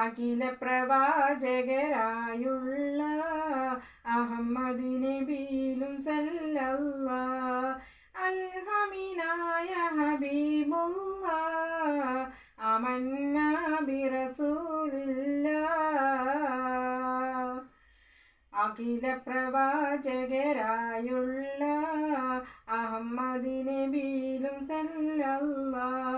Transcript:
Akhila പ്രവാചകരായുള്ള Ahmed നബിയിലും സല്ലല്ലാഹ് അൽഹമീനായ ഹബീബുല്ലാഹ് ആമന്നാ ബിറസൂലില്ലാഹ് Akhila പ്രവാചകരായുള്ള Ahmed നബിയിലും സല്ലല്ലാഹ്